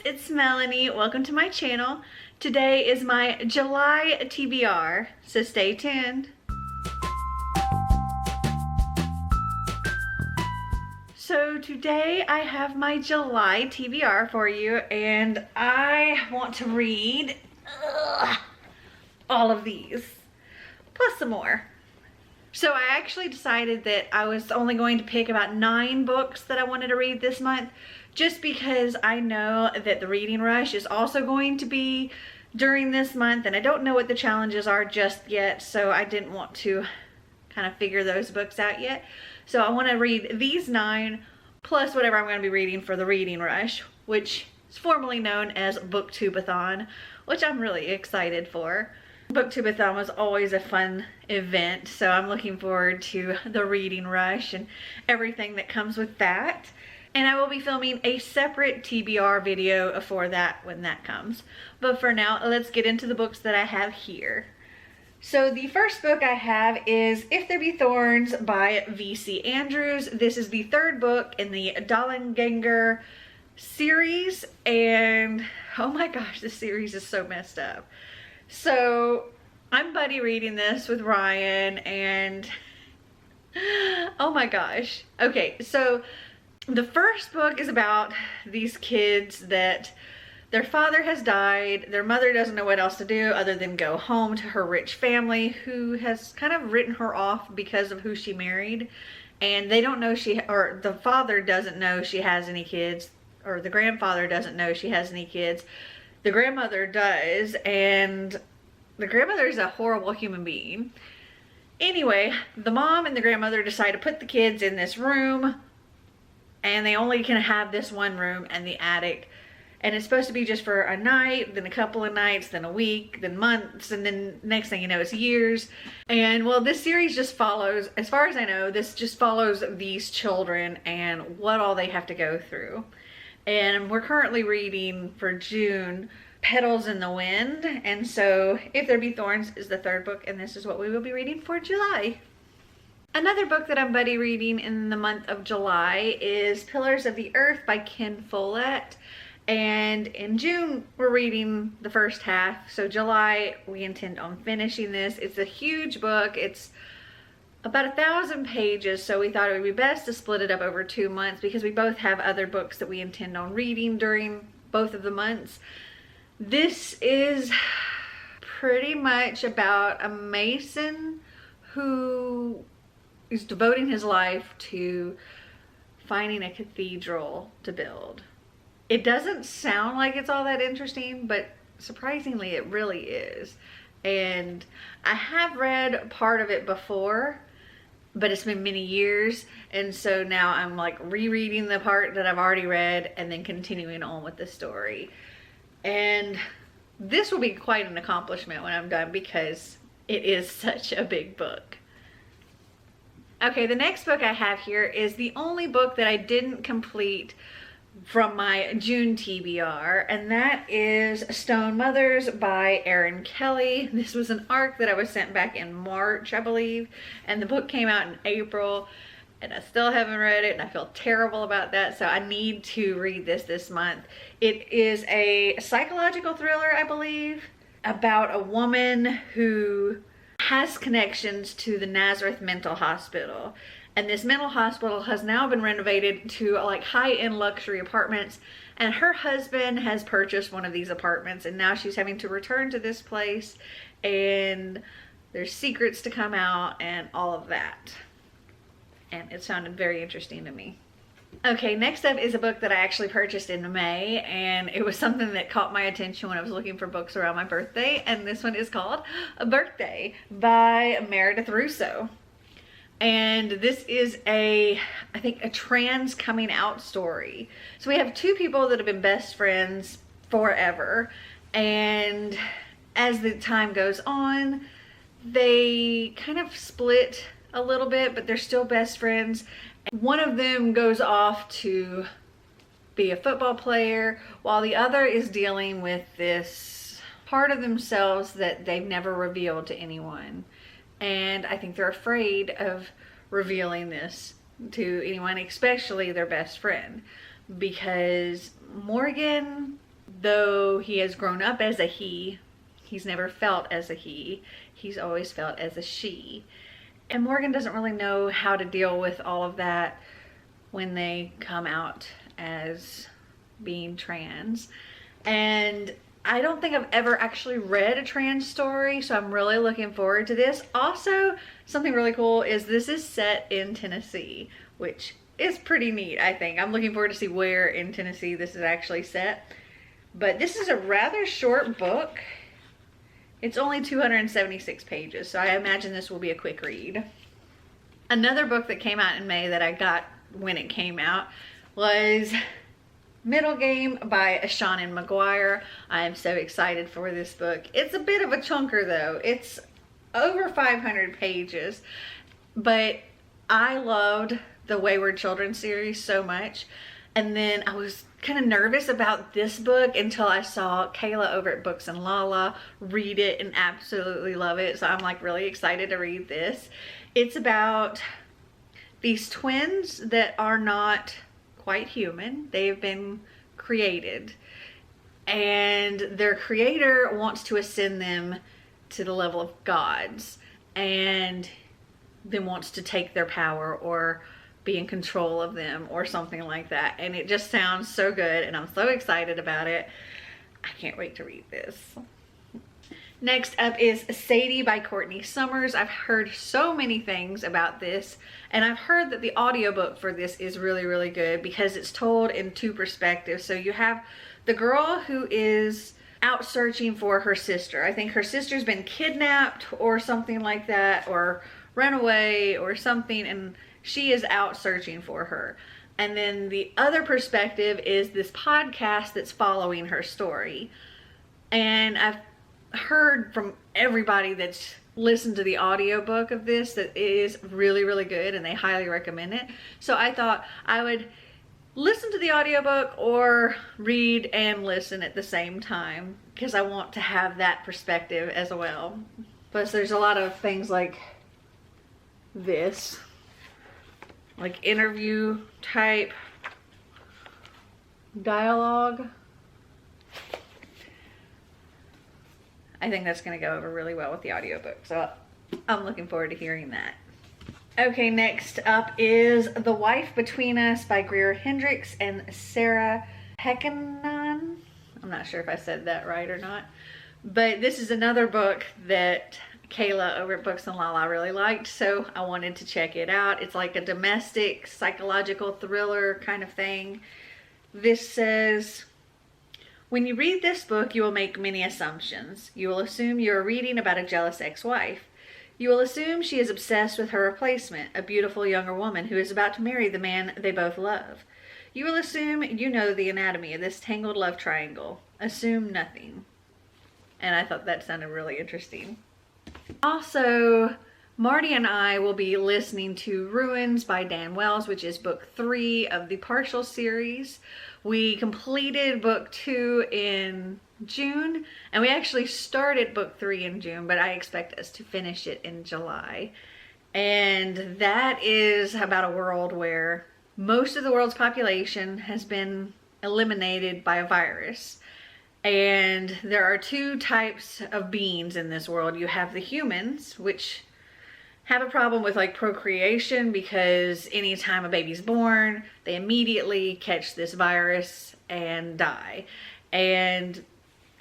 it's Melanie. Welcome to my channel. Today is my July TBR, so stay tuned. So today I have my July TBR for you, and I want to read all of these, plus some more. So I actually decided that I was only going to pick about 9 books that I wanted to read this month, just because I know that the reading rush is also going to be during this month, and I don't know what the challenges are just yet, so I didn't want to kind of figure those books out yet. So I want to read these 9 plus whatever I'm going to be reading for the reading rush, which is formerly known as Booktubeathon, which I'm really excited for. Booktubeathon was always a fun event, so I'm looking forward to the reading rush and everything that comes with that. And I will be filming a separate TBR video for that when that comes. But for now, let's get into the books that I have here. So the first book I have is If There Be Thorns by V.C. Andrews. This is the 3rd book in the Dollenganger series, and oh my gosh, this series is so messed up. So I'm buddy reading this with Ryan, and oh my gosh. Okay, so the first book is about these kids that their father has died. Their mother doesn't know what else to do other than go home to her rich family, who has kind of written her off because of who she married. And they don't know or the father doesn't know she has any kids, or the grandfather doesn't know she has any kids. The grandmother does, and the grandmother is a horrible human being. Anyway, the mom and the grandmother decide to put the kids in this room, and they only can have this one room and the attic. And it's supposed to be just for a night, then a couple of nights, then a week, then months, and then next thing you know, it's years. And well, this series just follows, as far as I know, this just follows these children and what all they have to go through. And we're currently reading for June Petals in the Wind, and so If There Be Thorns is the 3rd book, and this is what we will be reading for July. Another book that I'm buddy reading in the month of July is Pillars of the Earth by Ken Follett, and in June we're reading the first half, so July we intend on finishing this. It's a huge book. It's about 1,000 pages, so we thought it would be best to split it up over 2 months because we both have other books that we intend on reading during both of the months. This is pretty much about a mason who is devoting his life to finding a cathedral to build. It doesn't sound like it's all that interesting, but surprisingly it really is. And I have read part of it before, but it's been many years, and so now I'm like rereading the part that I've already read and then continuing on with the story. And this will be quite an accomplishment when I'm done because it is such a big book. Okay, the next book I have here is the only book that I didn't complete from my June TBR, and that is Stone Mothers by Erin Kelly. This was an ARC that I was sent back in March, I believe, and the book came out in April, and I still haven't read it, and I feel terrible about that, so I need to read this month. It is a psychological thriller, I believe, about a woman who has connections to the Nazareth Mental Hospital. And this mental hospital has now been renovated to like high-end luxury apartments, and her husband has purchased one of these apartments, and now she's having to return to this place, and there's secrets to come out and all of that. And it sounded very interesting to me. Okay, next up is a book that I actually purchased in May, and it was something that caught my attention when I was looking for books around my birthday, and this one is called A Birthday by Meredith Russo. And this is I think a trans coming out story. So we have 2 people that have been best friends forever, and as the time goes on, they kind of split a little bit, but they're still best friends. One of them goes off to be a football player, while the other is dealing with this part of themselves that they've never revealed to anyone. And I think they're afraid of revealing this to anyone, especially their best friend, because Morgan though he has grown up as a he, he's never felt as a he. He's always felt as a she. And Morgan doesn't really know how to deal with all of that when they come out as being trans. And I don't think I've ever actually read a trans story, so I'm really looking forward to this. Also, something really cool is this is set in Tennessee, which is pretty neat, I think. I'm looking forward to see where in Tennessee this is actually set. But this is a rather short book. It's only 276 pages, so I imagine this will be a quick read. Another book that came out in May that I got when it came out was Middle Game by Shannon McGuire. I am so excited for this book. It's a bit of a chunker though. It's over 500 pages, but I loved the Wayward Children series so much. And then I was kind of nervous about this book until I saw Kayla over at Books and Lala read it and absolutely love it. So I'm like really excited to read this. It's about these twins that are not quite human. They've been created, and their creator wants to ascend them to the level of gods, and then wants to take their power or be in control of them or something like that. And it just sounds so good, and I'm so excited about it. I can't wait to read this. Next up is Sadie by Courtney Summers. I've heard so many things about this, and I've heard that the audiobook for this is really, really good because it's told in two perspectives. So you have the girl who is out searching for her sister. I think her sister's been kidnapped or something like that, or run away or something, and she is out searching for her. And then the other perspective is this podcast that's following her story. And I've heard from everybody that's listened to the audiobook of this that it is really, really good, and they highly recommend it. So I thought I would listen to the audiobook or read and listen at the same time because I want to have that perspective as well. Plus there's a lot of things like this, like interview type dialogue. I think that's going to go over really well with the audiobook, so I'm looking forward to hearing that. Okay, next up is The Wife Between Us by Greer Hendricks and Sarah Heckanan. I'm not sure if I said that right or not, but this is another book that Kayla over at Books and Lala really liked, so I wanted to check it out. It's like a domestic psychological thriller kind of thing. This says, when you read this book, you will make many assumptions. You will assume you are reading about a jealous ex-wife. You will assume she is obsessed with her replacement, a beautiful younger woman who is about to marry the man they both love. You will assume you know the anatomy of this tangled love triangle. Assume nothing. And I thought that sounded really interesting. Also, Marty and I will be listening to Ruins by Dan Wells, which is book 3 of the Partial series. We completed book 2 in June, and we actually started book 3 in June, but I expect us to finish it in July. And that is about a world where most of the world's population has been eliminated by a virus. And there are 2 types of beings in this world. You have the humans, which have a problem with like procreation because anytime a baby's born, they immediately catch this virus and die. And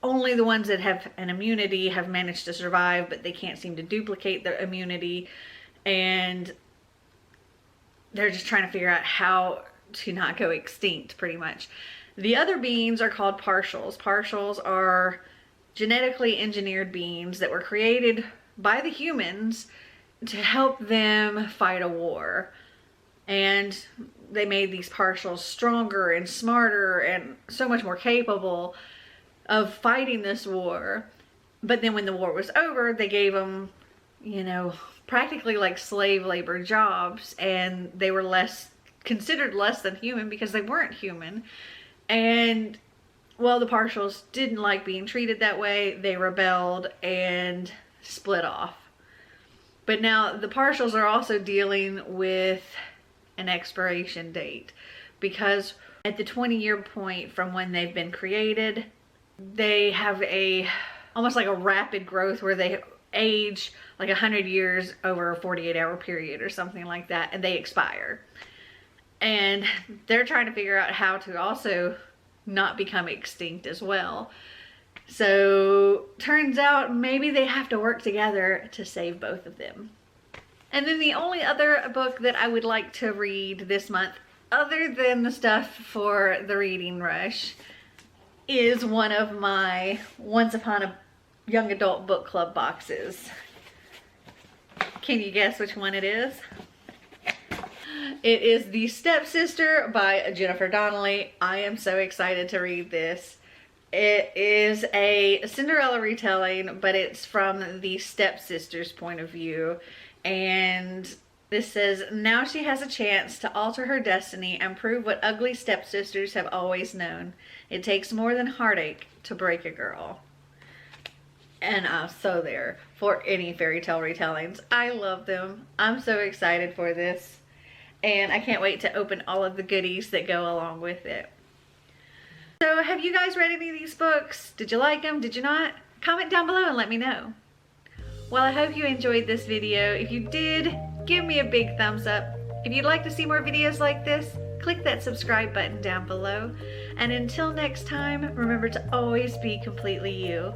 only the ones that have an immunity have managed to survive, but they can't seem to duplicate their immunity. And they're just trying to figure out how to not go extinct, pretty much. The other beings are called partials. Partials are genetically engineered beings that were created by the humans to help them fight a war. And they made these partials stronger and smarter and so much more capable of fighting this war. But then when the war was over, they gave them, you know, practically like slave labor jobs, and they were considered less than human because they weren't human. And well, the partials didn't like being treated that way. They rebelled and split off. But now the partials are also dealing with an expiration date, because at the 20-year point from when they've been created, they have almost like a rapid growth where they age like 100 years over a 48-hour period or something like that, and they expire. And they're trying to figure out how to also not become extinct as well. So turns out maybe they have to work together to save both of them. And then the only other book that I would like to read this month, other than the stuff for the reading rush, is one of my Once Upon a Young Adult Book Club boxes. Can you guess which one it is? It is The Stepsister by Jennifer Donnelly. I am so excited to read this. It is a Cinderella retelling, but it's from the stepsister's point of view. And this says, now she has a chance to alter her destiny and prove what ugly stepsisters have always known. It takes more than heartache to break a girl. And I'm so there for any fairy tale retellings. I love them. I'm so excited for this. And I can't wait to open all of the goodies that go along with it. So have you guys read any of these books? Did you like them? Did you not? Comment down below and let me know. Well, I hope you enjoyed this video. If you did, give me a big thumbs up. If you'd like to see more videos like this, click that subscribe button down below. And until next time, remember to always be completely you.